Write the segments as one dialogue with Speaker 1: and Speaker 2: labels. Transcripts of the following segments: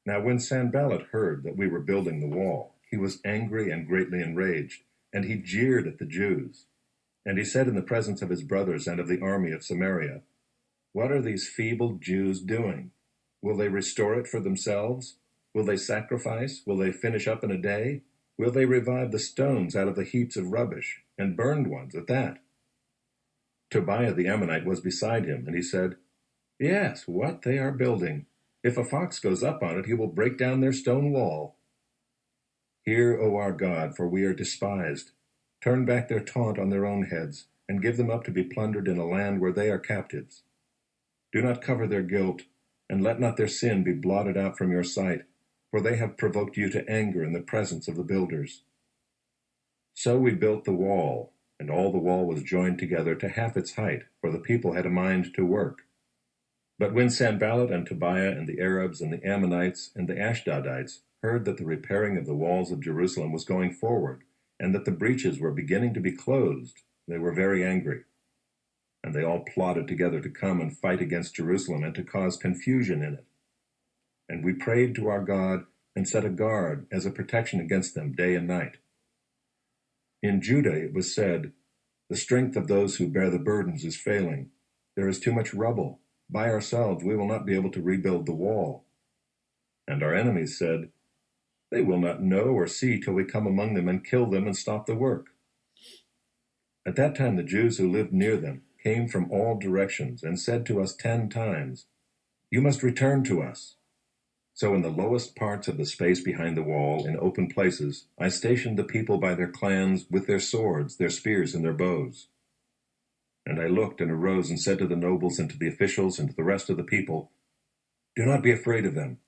Speaker 1: Now when Sanballat heard that we were building the wall, he was angry and greatly enraged, and he jeered at the Jews. And he said in the presence of his brothers and of the army of Samaria, "What are these feeble Jews doing? Will they restore it for themselves? Will they sacrifice? Will they finish up in a day? Will they revive the stones out of the heaps of rubbish, and burned ones at that?" Tobiah the Ammonite was beside him, and he said, "Yes, what they are building! If a fox goes up on it, he will break down their stone wall." Hear, O our God, for we are despised. Turn back their taunt on their own heads, and give them up to be plundered in a land where they are captives. Do not cover their guilt, and let not their sin be blotted out from your sight, for they have provoked you to anger in the presence of the builders. So we built the wall, and all the wall was joined together to half its height, for the people had a mind to work. But when Sanballat and Tobiah and the Arabs and the Ammonites and the Ashdodites heard that the repairing of the walls of Jerusalem was going forward, and that the breaches were beginning to be closed, they were very angry. And they all plotted together to come and fight against Jerusalem and to cause confusion in it. And we prayed to our God and set a guard as a protection against them day and night. In Judah it was said, "The strength of those who bear the burdens is failing. There is too much rubble. By ourselves we will not be able to rebuild the wall." And our enemies said, "They will not know or see till we come among them and kill them and stop the work." At that time the Jews who lived near them came from all directions and said to us 10 times, "You must return to us." So in the lowest parts of the space behind the wall, in open places, I stationed the people by their clans with their swords, their spears, and their bows. And I looked and arose and said to the nobles and to the officials and to the rest of the people, "Do not be afraid of them.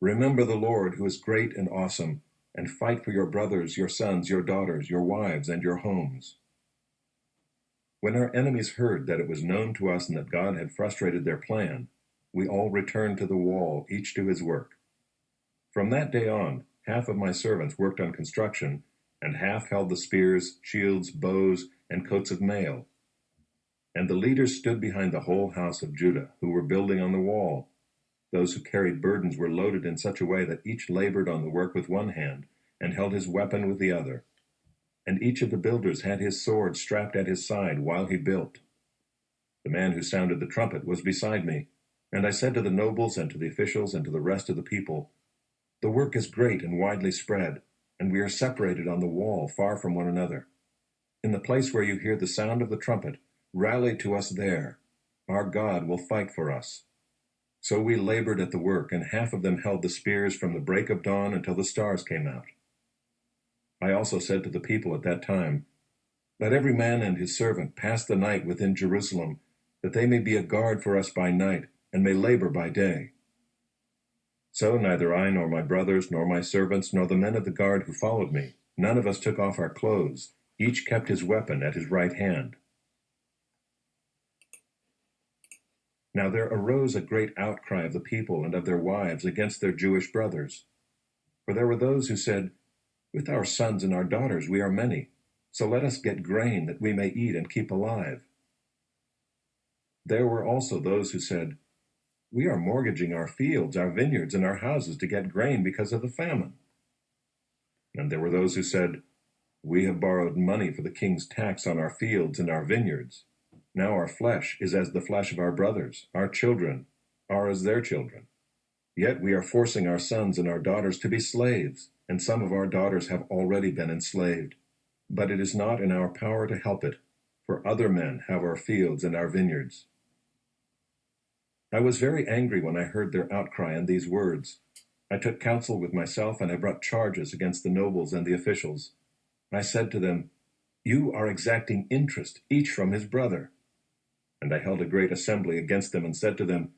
Speaker 1: Remember the Lord, who is great and awesome, and fight for your brothers, your sons, your daughters, your wives, and your homes." When our enemies heard that it was known to us and that God had frustrated their plan, we all returned to the wall, each to his work. From that day on, half of my servants worked on construction, and half held the spears, shields, bows, and coats of mail. And the leaders stood behind the whole house of Judah, who were building on the wall. Those who carried burdens were loaded in such a way that each labored on the work with one hand, and held his weapon with the other. And each of the builders had his sword strapped at his side while he built. The man who sounded the trumpet was beside me, and I said to the nobles and to the officials and to the rest of the people, "The work is great and widely spread, and we are separated on the wall far from one another. In the place where you hear the sound of the trumpet, rally to us there. Our God will fight for us." So we labored at the work, and half of them held the spears from the break of dawn until the stars came out. I also said to the people at that time, "Let every man and his servant pass the night within Jerusalem, that they may be a guard for us by night, and may labor by day." So neither I nor my brothers, nor my servants, nor the men of the guard who followed me, none of us took off our clothes. Each kept his weapon at his right hand. Now there arose a great outcry of the people and of their wives against their Jewish brothers. For there were those who said, "With our sons and our daughters we are many, so let us get grain that we may eat and keep alive." There were also those who said, "We are mortgaging our fields, our vineyards, and our houses to get grain because of the famine." And there were those who said, "We have borrowed money for the king's tax on our fields and our vineyards. Now our flesh is as the flesh of our brothers, our children are as their children. Yet we are forcing our sons and our daughters to be slaves, and some of our daughters have already been enslaved. But it is not in our power to help it, for other men have our fields and our vineyards." I was very angry when I heard their outcry and these words. I took counsel with myself, and I brought charges against the nobles and the officials. I said to them, "You are exacting interest, each from his brother." And I held a great assembly against them and said to them,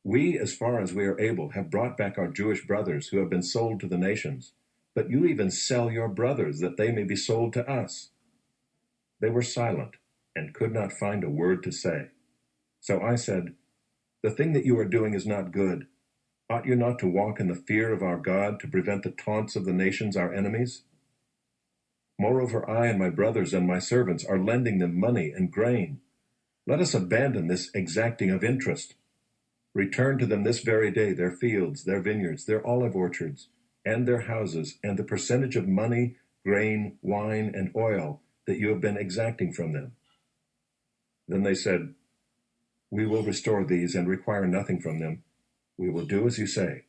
Speaker 1: "We, as far as we are able, have brought back our Jewish brothers who have been sold to the nations, but you even sell your brothers that they may be sold to us." They were silent and could not find a word to say. So I said, "The thing that you are doing is not good. Ought you not to walk in the fear of our God to prevent the taunts of the nations, our enemies? Moreover, I and my brothers and my servants are lending them money and grain. Let us abandon this exacting of interest." Return to them this very day their fields, their vineyards, their olive orchards, and their houses, and the percentage of money, grain, wine, and oil that you have been exacting from them." Then they said, "We will restore these and require nothing from them. We will do as you say."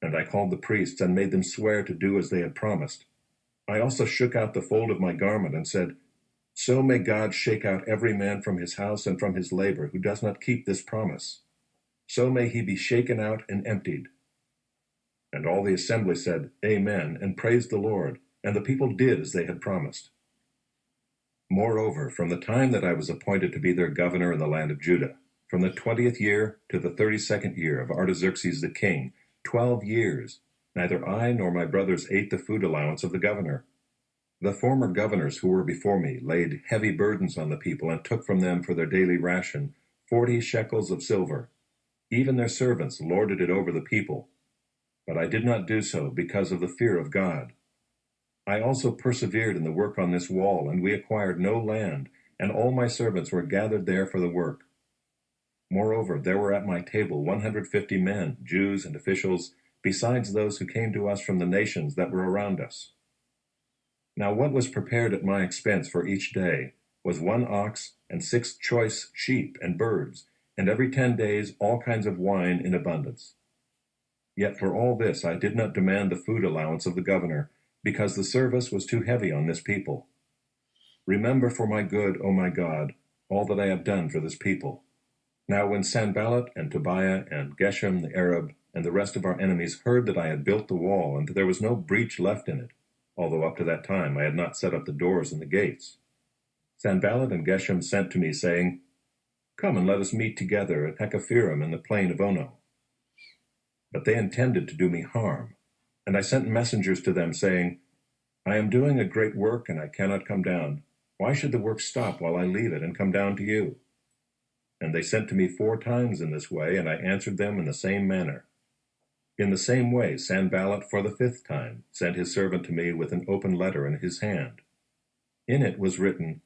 Speaker 1: And I called the priests and made them swear to do as they had promised. I also shook out the fold of my garment and said, "So may God shake out every man from his house and from his labor who does not keep this promise. So may he be shaken out and emptied." And all the assembly said, "Amen," and praised the Lord. And the people did as they had promised. Moreover, from the time that I was appointed to be their governor in the land of Judah, from the 20th year to the 32nd year of Artaxerxes the king, 12 years, neither I nor my brothers ate the food allowance of the governor. The former governors who were before me laid heavy burdens on the people and took from them for their daily ration 40 shekels of silver. Even their servants lorded it over the people. But I did not do so because of the fear of God. I also persevered in the work on this wall, and we acquired no land, and all my servants were gathered there for the work. Moreover, there were at my table 150 men, Jews and officials, besides those who came to us from the nations that were around us. Now what was prepared at my expense for each day was 1 ox and 6 choice sheep and birds, and every 10 days all kinds of wine in abundance. Yet for all this I did not demand the food allowance of the governor, because the service was too heavy on this people. Remember for my good, O my God, all that I have done for this people. Now when Sanballat and Tobiah and Geshem the Arab and the rest of our enemies heard that I had built the wall and that there was no breach left in it, although up to that time I had not set up the doors and the gates, Sanballat and Geshem sent to me, saying, "Come and let us meet together at Hekaphirim in the plain of Ono." But they intended to do me harm, and I sent messengers to them, saying, "I am doing a great work, and I cannot come down. Why should the work stop while I leave it and come down to you?" And they sent to me 4 times in this way, and I answered them in the same manner. In the same way Sanballat for the 5th time sent his servant to me with an open letter in his hand. In it was written,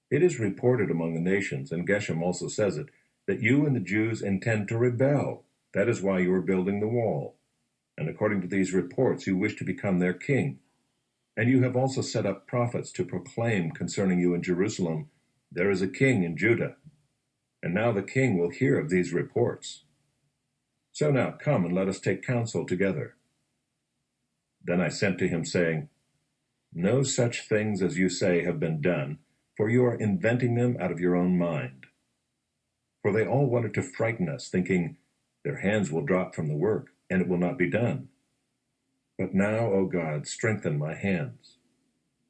Speaker 1: "It is reported among the nations, and Geshem also says it, that you and the Jews intend to rebel. That is why you are building the wall. And according to these reports, you wish to become their king. And you have also set up prophets to proclaim concerning you in Jerusalem, 'There is a king in Judah.' And now the king will hear of these reports. So now come and let us take counsel together." Then I sent to him, saying, "No such things as you say have been done, for you are inventing them out of your own mind." For they all wanted to frighten us, thinking, "Their hands will drop from the work, and it will not be done." But now, O God, strengthen my hands.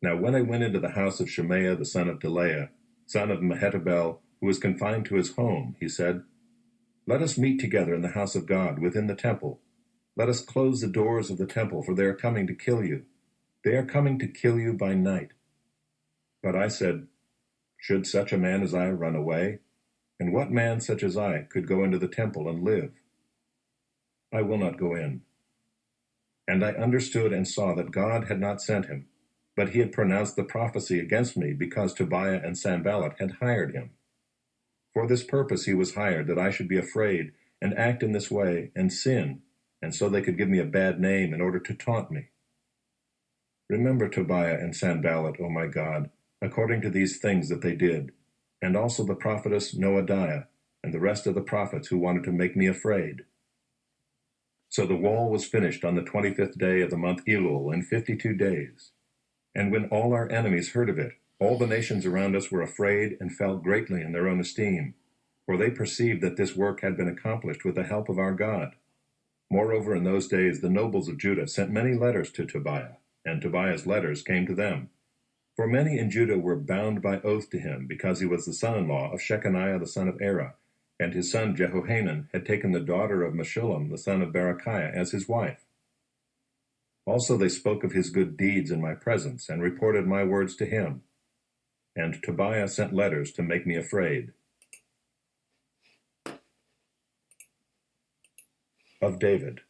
Speaker 1: Now when I went into the house of Shemaiah the son of Delaiah, son of Mehetabel, who was confined to his home, he said, "Let us meet together in the house of God within the temple. Let us close the doors of the temple, for they are coming to kill you. They are coming to kill you by night." But I said, "Should such a man as I run away? And what man such as I could go into the temple and live? I will not go in." And I understood and saw that God had not sent him, but he had pronounced the prophecy against me because Tobiah and Sanballat had hired him. For this purpose he was hired, that I should be afraid and act in this way and sin, and so they could give me a bad name in order to taunt me. Remember Tobiah and Sanballat, O my God, according to these things that they did, and also the prophetess Noadiah, and the rest of the prophets who wanted to make me afraid. So the wall was finished on the 25th day of the month Elul in 52 days. And when all our enemies heard of it, all the nations around us were afraid and fell greatly in their own esteem, for they perceived that this work had been accomplished with the help of our God. Moreover, in those days the nobles of Judah sent many letters to Tobiah, and Tobiah's letters came to them. For many in Judah were bound by oath to him, because he was the son-in-law of Shechaniah the son of Era, and his son Jehohanan had taken the daughter of Meshullam the son of Berechiah as his wife. Also they spoke of his good deeds in my presence, and reported my words to him. And Tobiah sent letters to make me afraid. Of David.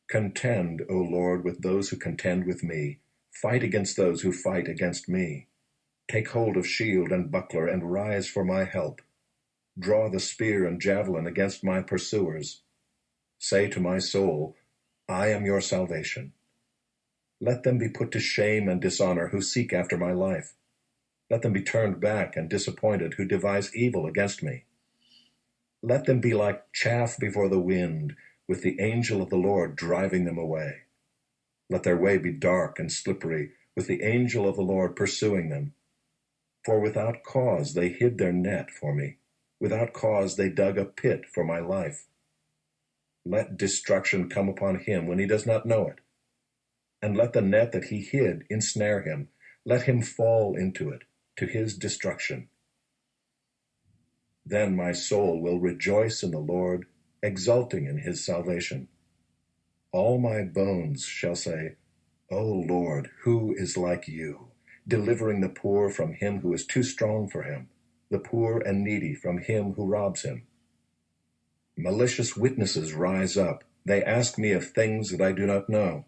Speaker 1: Contend, O Lord, with those who contend with me. Fight against those who fight against me. Take hold of shield and buckler, and rise for my help. Draw the spear and javelin against my pursuers. Say to my soul, I am your salvation. Let them be put to shame and dishonor who seek after my life. Let them be turned back and disappointed who devise evil against me. Let them be like chaff before the wind, with the angel of the Lord driving them away. Let their way be dark and slippery, with the angel of the Lord pursuing them. For without cause they hid their net for me. Without cause they dug a pit for my life. Let destruction come upon him when he does not know it. And let the net that he hid ensnare him. Let him fall into it, to his destruction. Then my soul will rejoice in the Lord, exulting in his salvation. All my bones shall say, O Lord, who is like you, delivering the poor from him who is too strong for him, the poor and needy from him who robs him. Malicious witnesses rise up. They ask me of things that I do not know.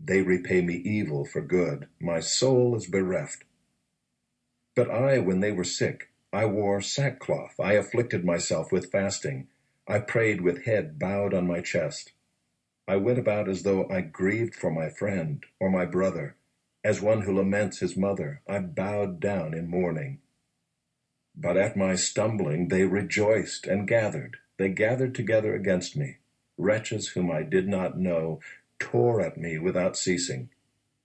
Speaker 1: They repay me evil for good. My soul is bereft. But I, when they were sick, I wore sackcloth. I afflicted myself with fasting. I prayed with head bowed on my chest. I went about as though I grieved for my friend or my brother. As one who laments his mother, I bowed down in mourning. But at my stumbling they rejoiced and gathered. They gathered together against me. Wretches whom I did not know tore at me without ceasing.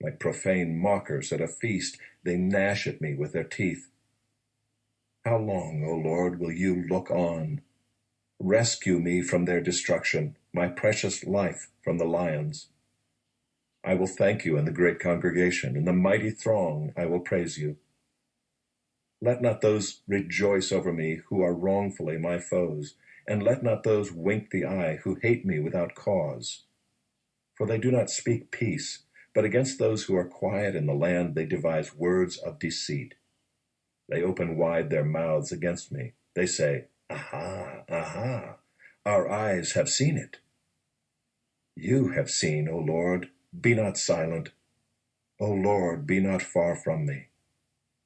Speaker 1: Like profane mockers at a feast, they gnash at me with their teeth. How long, O Lord, will you look on? Rescue me from their destruction, my precious life from the lions. I will thank you in the great congregation. In the mighty throng I will praise you. Let not those rejoice over me who are wrongfully my foes, and let not those wink the eye who hate me without cause. For they do not speak peace, but against those who are quiet in the land they devise words of deceit. They open wide their mouths against me. They say, Aha, aha, our eyes have seen it. You have seen, O Lord, be not silent. O Lord, be not far from me.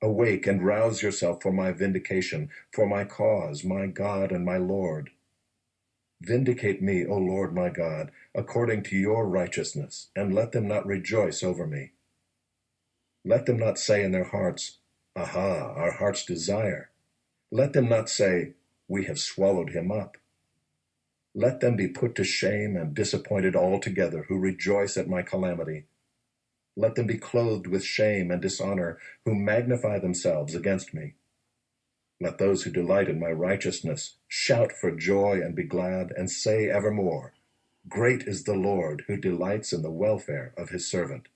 Speaker 1: Awake and rouse yourself for my vindication, for my cause, my God and my Lord. Vindicate me, O Lord my God, according to your righteousness, and let them not rejoice over me. Let them not say in their hearts, Aha, our heart's desire. Let them not say, We have swallowed him up. Let them be put to shame and disappointed altogether who rejoice at my calamity. Let them be clothed with shame and dishonor who magnify themselves against me. Let those who delight in my righteousness shout for joy and be glad, and say evermore, Great is the Lord who delights in the welfare of his servant.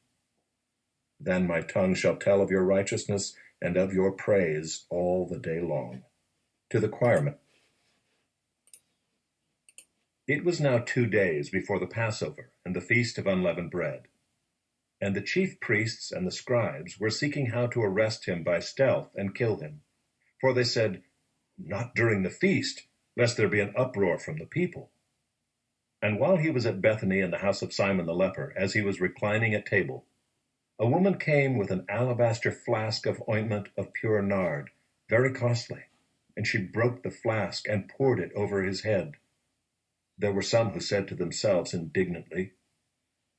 Speaker 1: Then my tongue shall tell of your righteousness and of your praise all the day long. To the choirmen. It was now 2 days before the Passover and the feast of unleavened bread. And the chief priests and the scribes were seeking how to arrest him by stealth and kill him. For they said, Not during the feast, lest there be an uproar from the people. And while he was at Bethany in the house of Simon the leper, as he was reclining at table, a woman came with an alabaster flask of ointment of pure nard, very costly, and she broke the flask and poured it over his head. There were some who said to themselves indignantly,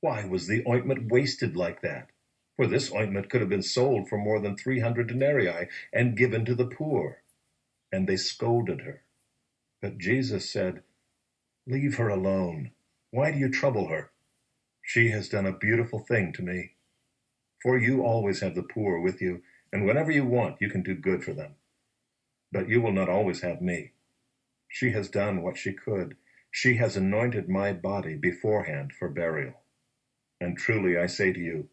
Speaker 1: Why was the ointment wasted like that? For this ointment could have been sold for more than 300 denarii and given to the poor. And they scolded her. But Jesus said, Leave her alone. Why do you trouble her? She has done a beautiful thing to me. For you always have the poor with you, and whenever you want, you can do good for them. But you will not always have me. She has done what she could. She has anointed my body beforehand for burial. And truly I say to you,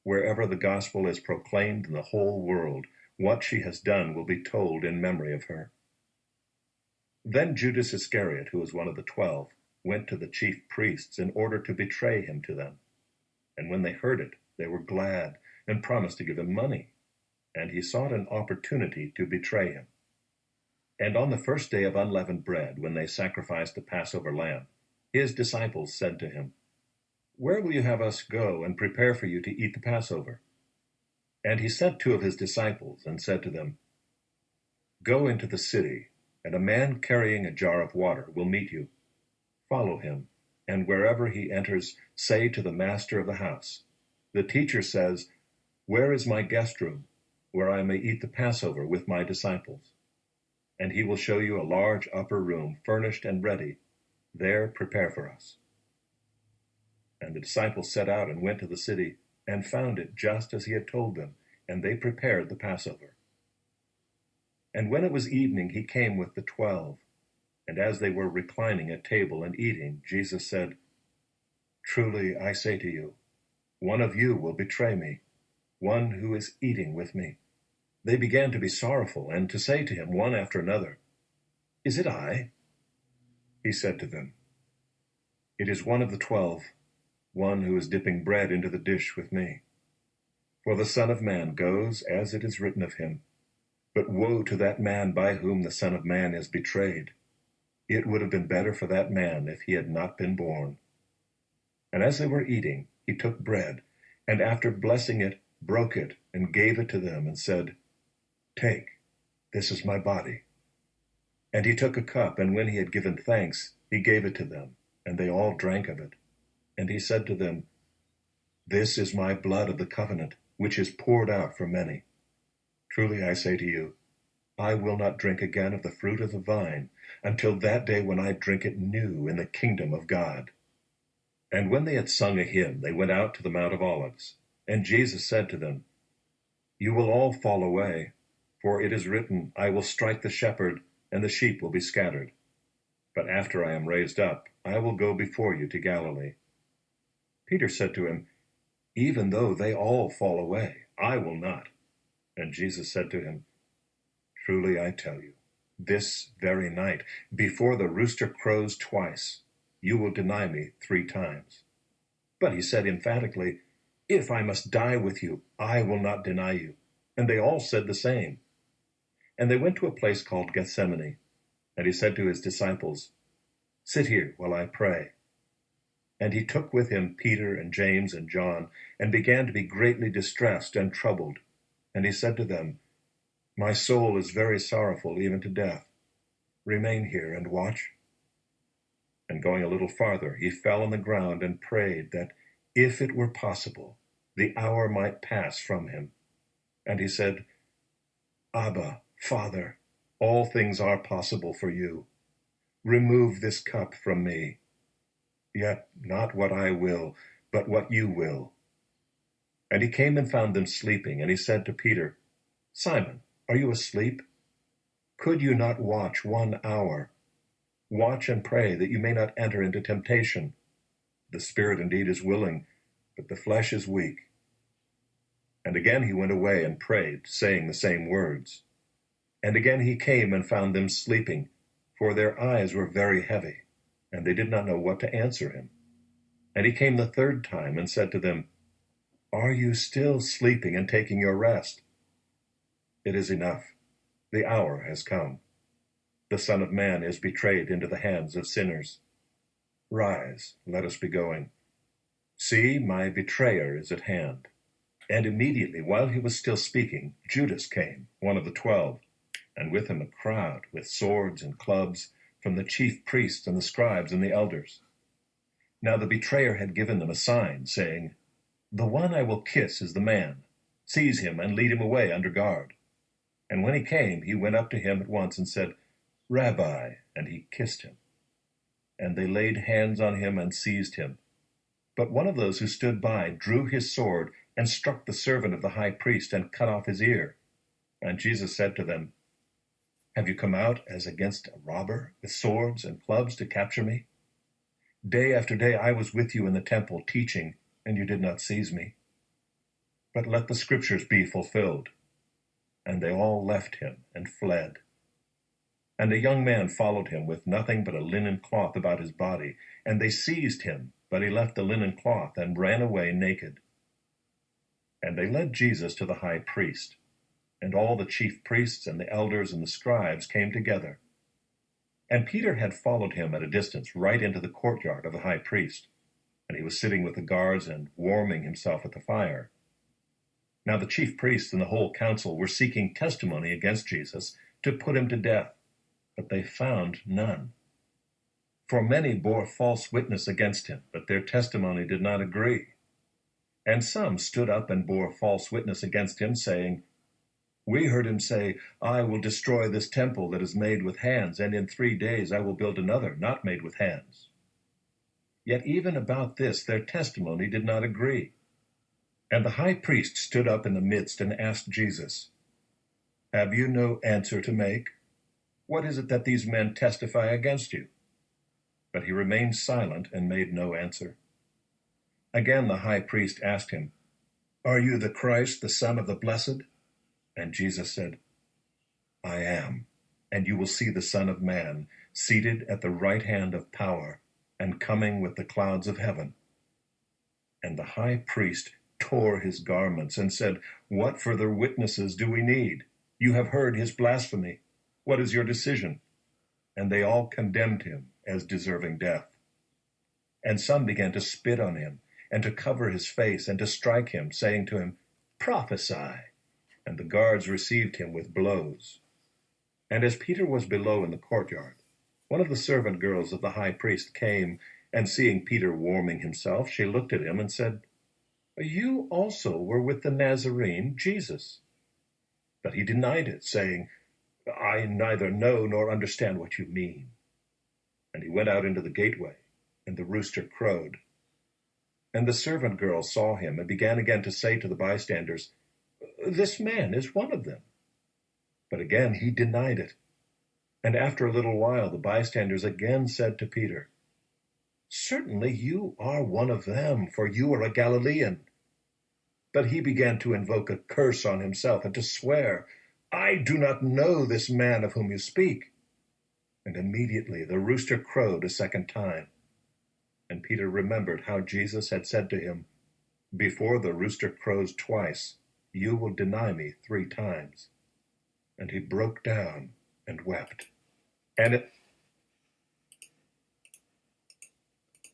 Speaker 1: wherever the gospel is proclaimed in the whole world, what she has done will be told in memory of her. Then Judas Iscariot, who was one of the 12, went to the chief priests in order to betray him to them. And when they heard it, they were glad and promised to give him money. And he sought an opportunity to betray him. And on the first day of unleavened bread, when they sacrificed the Passover lamb, his disciples said to him, Where will you have us go and prepare for you to eat the Passover? And he sent 2 of his disciples and said to them, Go into the city, and a man carrying a jar of water will meet you. Follow him, and wherever he enters, say to the master of the house, 'The teacher says, where is my guest room, where I may eat the Passover with my disciples?' And he will show you a large upper room, furnished and ready. There prepare for us." And the disciples set out and went to the city, and found it just as he had told them, and they prepared the Passover. And when it was evening, he came with the 12. And as they were reclining at table and eating, Jesus said, "Truly I say to you, one of you will betray me, one who is eating with me." They began to be sorrowful, and to say to him one after another, "Is it I?" He said to them, "It is one of the 12, one who is dipping bread into the dish with me. For the Son of Man goes as it is written of him. But woe to that man by whom the Son of Man is betrayed. It would have been better for that man if he had not been born." And as they were eating, he took bread, and after blessing it, broke it, and gave it to them, and said, "Take, this is my body." And he took a cup, and when he had given thanks, he gave it to them, and they all drank of it. And he said to them, "This is my blood of the covenant, which is poured out for many. Truly I say to you, I will not drink again of the fruit of the vine until that day when I drink it new in the kingdom of God." And when they had sung a hymn, they went out to the Mount of Olives. And Jesus said to them, "You will all fall away, for it is written, I will strike the shepherd, and the sheep will be scattered. But after I am raised up, I will go before you to Galilee." Peter said to him, "Even though they all fall away, I will not." And Jesus said to him, "Truly I tell you, this very night, before the rooster crows twice, you will deny me 3 times." But he said emphatically, "If I must die with you, I will not deny you." And they all said the same. And they went to a place called Gethsemane. And he said to his disciples, "Sit here while I pray." And he took with him Peter and James and John, and began to be greatly distressed and troubled. And he said to them, "My soul is very sorrowful, even to death. Remain here and watch." And going a little farther, he fell on the ground and prayed that, if it were possible, the hour might pass from him. And he said, "Abba, Father, all things are possible for you. Remove this cup from me. Yet not what I will, but what you will." And he came and found them sleeping, and he said to Peter, "Simon, are you asleep? Could you not watch 1 hour? Watch and pray that you may not enter into temptation. The spirit indeed is willing, but the flesh is weak." And again he went away and prayed, saying the same words. And again he came and found them sleeping, for their eyes were very heavy, and they did not know what to answer him. And he came the 3rd time and said to them, "Are you still sleeping and taking your rest? It is enough. The hour has come. The Son of Man is betrayed into the hands of sinners. Rise, let us be going. See, my betrayer is at hand." And immediately, while he was still speaking, Judas came, one of the 12, and with him a crowd with swords and clubs from the chief priests and the scribes and the elders. Now the betrayer had given them a sign, saying, "The one I will kiss is the man. Seize him and lead him away under guard." And when he came, he went up to him at once and said, "Rabbi," and he kissed him. And they laid hands on him and seized him. But one of those who stood by drew his sword and struck the servant of the high priest and cut off his ear. And Jesus said to them, "Have you come out as against a robber with swords and clubs to capture me? Day after day I was with you in the temple teaching, and you did not seize me. But let the scriptures be fulfilled." And they all left him and fled. And a young man followed him with nothing but a linen cloth about his body. And they seized him, but he left the linen cloth and ran away naked. And they led Jesus to the high priest. And all the chief priests and the elders and the scribes came together. And Peter had followed him at a distance right into the courtyard of the high priest. And he was sitting with the guards and warming himself at the fire. Now the chief priests and the whole council were seeking testimony against Jesus to put him to death. but they found none. For many bore false witness against him, but their testimony did not agree. And some stood up and bore false witness against him, saying, We heard him say, I will destroy this temple that is made with hands, and in 3 days I will build another, not made with hands. Yet even about this their testimony did not agree. And the high priest stood up in the midst and asked Jesus, Have you no answer to make? What is it that these men testify against you? But he remained silent and made no answer. Again the high priest asked him, Are you the Christ, the Son of the Blessed? And Jesus said, I am, and you will see the Son of Man seated at the right hand of power and coming with the clouds of heaven. And the high priest tore his garments and said, What further witnesses do we need? You have heard his blasphemy. What is your decision? And they all condemned him as deserving death. And some began to spit on him, and to cover his face, and to strike him, saying to him, Prophesy. And the guards received him with blows. And as Peter was below in the courtyard, one of the servant girls of the high priest came, and seeing Peter warming himself, she looked at him and said, You also were with the Nazarene, Jesus. But he denied it, saying, I neither know nor understand what you mean. And he went out into the gateway, and the rooster crowed. And the servant girl saw him, and began again to say to the bystanders, This man is one of them. But again he denied it. And after a little while the bystanders again said to Peter, Certainly you are one of them, for you are a Galilean. But he began to invoke a curse on himself, and to swear, I do not know this man of whom you speak. And immediately the rooster crowed a second time. And Peter remembered how Jesus had said to him, Before the rooster crows twice, you will deny me 3 times. And he broke down and wept. And